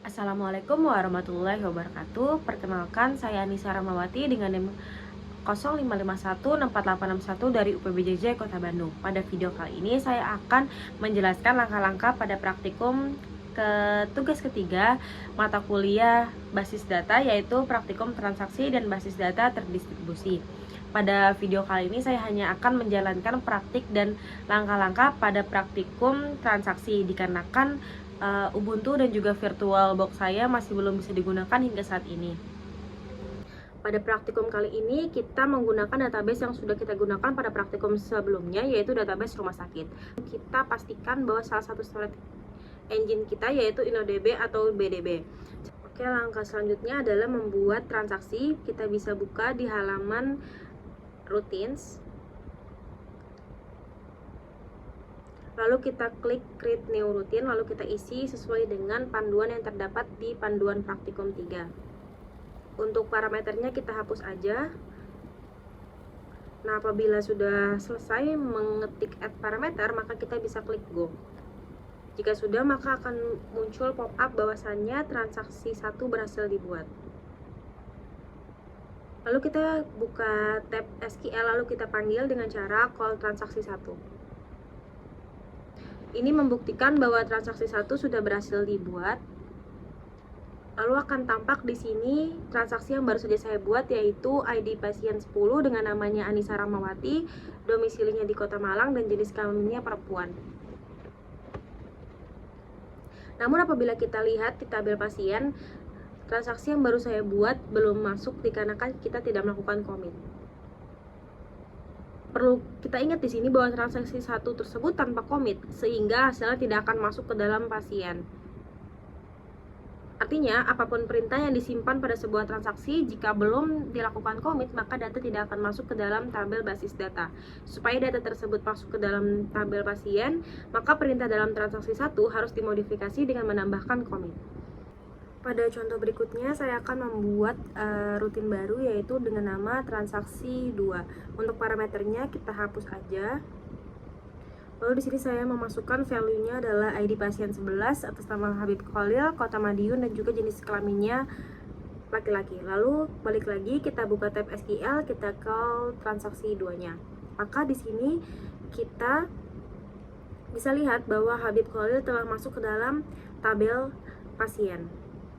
Assalamualaikum warahmatullahi wabarakatuh. Perkenalkan, saya Anissa Rahmawati dengan NIM 05516861 dari UPBJJ Kota Bandung. Pada video kali ini saya akan menjelaskan langkah-langkah pada praktikum tugas ketiga mata kuliah basis data, yaitu praktikum transaksi dan basis data terdistribusi. Pada video kali ini saya hanya akan menjalankan praktik dan langkah-langkah pada praktikum transaksi dikarenakan Ubuntu dan juga VirtualBox saya masih belum bisa digunakan hingga saat ini. Pada praktikum kali ini kita menggunakan database yang sudah kita gunakan pada praktikum sebelumnya, yaitu database rumah sakit. Kita pastikan bahwa salah satu storage engine kita yaitu InnoDB atau BDB. Oke, langkah selanjutnya adalah membuat transaksi. Kita bisa buka di halaman routines. Lalu kita klik create new routine, lalu kita isi sesuai dengan panduan yang terdapat di panduan praktikum 3. Untuk parameternya kita hapus aja. Nah, apabila sudah selesai mengetik add parameter, maka kita bisa klik go. Jika sudah, maka akan muncul pop-up bahwasannya transaksi 1 berhasil dibuat. Lalu kita buka tab SQL, lalu kita panggil dengan cara call transaksi 1. Ini membuktikan bahwa transaksi 1 sudah berhasil dibuat. Lalu akan tampak di sini transaksi yang baru saja saya buat, yaitu ID pasien 10 dengan namanya Anissa Rahmawati, domisilinya di Kota Malang dan jenis kelaminnya perempuan. Namun apabila kita lihat di tabel pasien, transaksi yang baru saya buat belum masuk dikarenakan kita tidak melakukan commit. Perlu kita ingat di sini bahwa transaksi 1 tersebut tanpa komit, sehingga hasilnya tidak akan masuk ke dalam pasien. Artinya, apapun perintah yang disimpan pada sebuah transaksi, jika belum dilakukan komit, maka data tidak akan masuk ke dalam tabel basis data. Supaya data tersebut masuk ke dalam tabel pasien, maka perintah dalam transaksi 1 harus dimodifikasi dengan menambahkan komit. Pada contoh berikutnya saya akan membuat rutin baru, yaitu dengan nama transaksi 2. Untuk parameternya kita hapus aja. Lalu di sini saya memasukkan value-nya adalah ID pasien 11 atas nama Habib Khalil, Kota Madiun dan juga jenis kelaminnya laki-laki. Lalu balik lagi kita buka tab SQL, kita call transaksi 2-nya. Maka di sini kita bisa lihat bahwa Habib Khalil telah masuk ke dalam tabel pasien.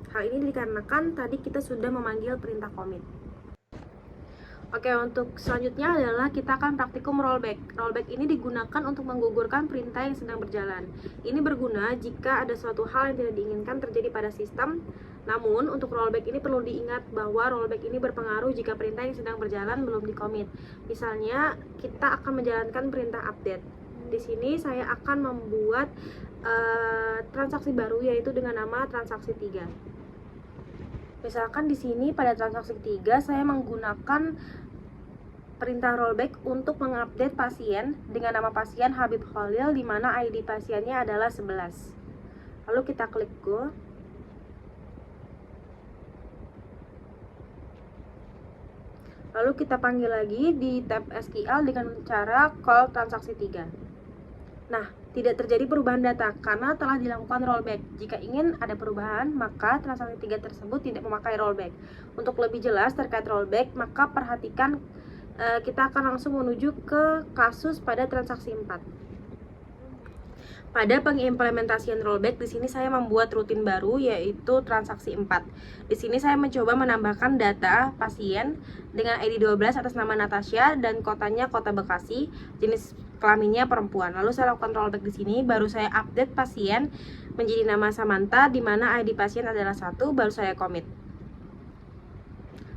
Hal ini dikarenakan tadi kita sudah memanggil perintah commit. Oke, untuk selanjutnya adalah kita akan praktikum rollback. Rollback ini digunakan untuk menggugurkan perintah yang sedang berjalan. Ini berguna jika ada suatu hal yang tidak diinginkan terjadi pada sistem. Namun, untuk rollback ini perlu diingat bahwa rollback ini berpengaruh jika perintah yang sedang berjalan belum di-commit. Misalnya, kita akan menjalankan perintah update. Di sini saya akan membuat transaksi baru, yaitu dengan nama transaksi 3. Misalkan di sini pada transaksi 3 saya menggunakan perintah rollback untuk mengupdate pasien dengan nama pasien Habib Khalil, di mana ID pasiennya adalah 11. Lalu kita klik go. Lalu kita panggil lagi di tab SQL dengan cara call transaksi 3. Nah, tidak terjadi perubahan data karena telah dilakukan rollback. Jika ingin ada perubahan, maka transaksi 3 tersebut tidak memakai rollback. Untuk lebih jelas terkait rollback, maka perhatikan kita akan langsung menuju ke kasus pada transaksi 4. Pada pengimplementasian rollback, di sini saya membuat rutin baru, yaitu transaksi 4. Di sini saya mencoba menambahkan data pasien dengan ID 12 atas nama Natasha dan kotanya Kota Bekasi, jenis kelaminnya perempuan. Lalu saya lakukan rollback di sini, baru saya update pasien menjadi nama Samantha, di mana ID pasien adalah 1, baru saya commit.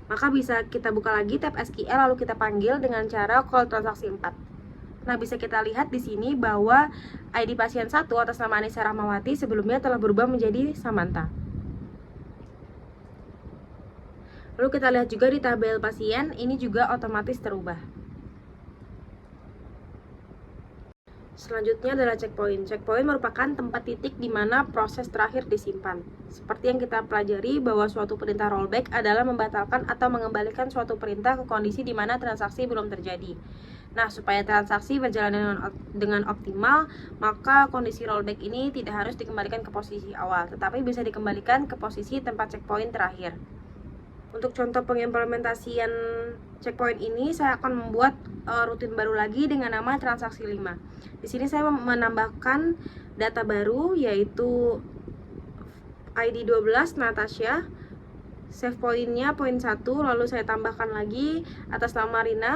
Maka bisa kita buka lagi tab SQL, lalu kita panggil dengan cara call transaksi 4. Nah, bisa kita lihat di sini bahwa ID pasien 1 atas nama Anissa Rahmawati sebelumnya telah berubah menjadi Samantha. Lalu kita lihat juga di tabel pasien, ini juga otomatis terubah. Selanjutnya adalah checkpoint. Checkpoint merupakan tempat titik di mana proses terakhir disimpan. Seperti yang kita pelajari bahwa suatu perintah rollback adalah membatalkan atau mengembalikan suatu perintah ke kondisi di mana transaksi belum terjadi. Nah, supaya transaksi berjalan dengan optimal, maka kondisi rollback ini tidak harus dikembalikan ke posisi awal, tetapi bisa dikembalikan ke posisi tempat checkpoint terakhir. Untuk contoh pengimplementasian checkpoint ini, saya akan membuat rutin baru lagi dengan nama transaksi 5. Di sini saya menambahkan data baru, yaitu ID 12 Natasha, save pointnya poin 1, lalu saya tambahkan lagi atas nama Rina.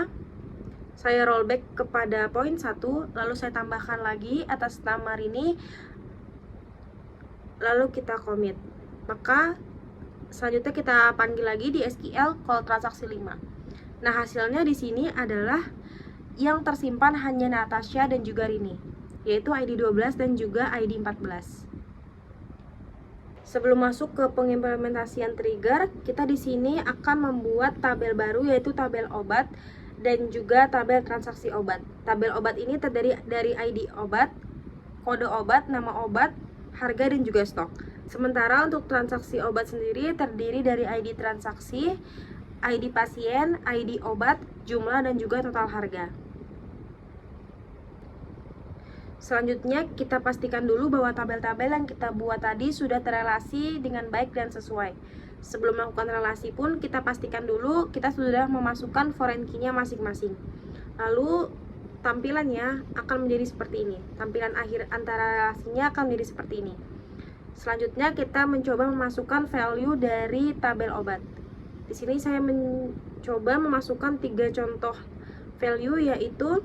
Saya rollback kepada poin 1, lalu saya tambahkan lagi atas nama Rini, lalu kita commit. Maka selanjutnya kita panggil lagi di SQL call transaksi 5. Nah, hasilnya di sini adalah yang tersimpan hanya Natasha dan juga Rini, yaitu ID 12 dan juga ID 14. Sebelum masuk ke pengimplementasian trigger, kita di sini akan membuat tabel baru, yaitu tabel obat dan juga tabel transaksi obat. Tabel obat ini terdiri dari ID obat, kode obat, nama obat, harga, dan juga stok. Sementara untuk transaksi obat sendiri terdiri dari ID transaksi, ID pasien, ID obat, jumlah, dan juga total harga. Selanjutnya kita pastikan dulu bahwa tabel-tabel yang kita buat tadi sudah terrelasi dengan baik dan sesuai. Sebelum melakukan relasi pun kita pastikan dulu kita sudah memasukkan foreign key-nya masing-masing. Lalu tampilannya akan menjadi seperti ini. Tampilan akhir antara relasinya akan menjadi seperti ini. Selanjutnya kita mencoba memasukkan value dari tabel obat. Di sini saya mencoba memasukkan 3 contoh value, yaitu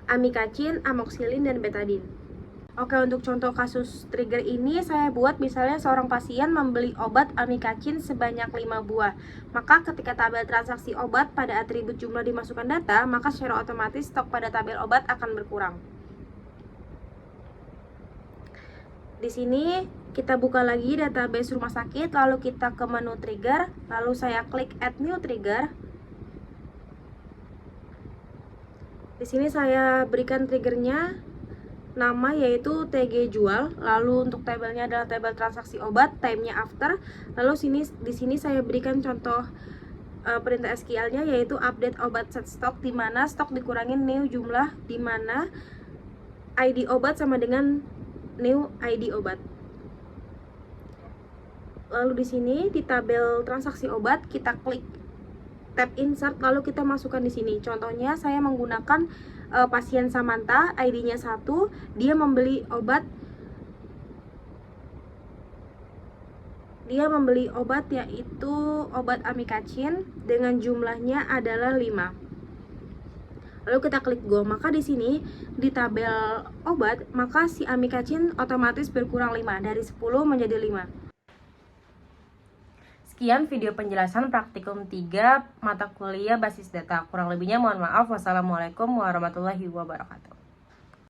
amikacin, amoxicillin, dan betadine. Oke, untuk contoh kasus trigger ini saya buat misalnya seorang pasien membeli obat amikacin sebanyak 5 buah. Maka ketika tabel transaksi obat pada atribut jumlah dimasukkan data, maka secara otomatis stok pada tabel obat akan berkurang. Di sini kita buka lagi database rumah sakit, lalu kita ke menu trigger, lalu saya klik add new trigger. Di sini saya berikan triggernya nama, yaitu TG jual, lalu untuk tabelnya adalah tabel transaksi obat, time-nya after. Lalu di sini saya berikan contoh perintah SQL-nya, yaitu update obat set stock, di mana stok dikurangin new jumlah, di mana ID obat sama dengan new ID obat. Lalu di sini di tabel transaksi obat kita klik tab insert, lalu kita masukkan di sini. Contohnya saya menggunakan pasien Samantha, ID-nya 1, dia membeli obat yaitu obat amikacin dengan jumlahnya adalah 5. Lalu kita klik go, maka di sini di tabel obat maka si amikacin otomatis berkurang 5, dari 10 menjadi 5. Sekian video penjelasan praktikum 3 mata kuliah basis data. Kurang lebihnya mohon maaf. Wassalamualaikum warahmatullahi wabarakatuh.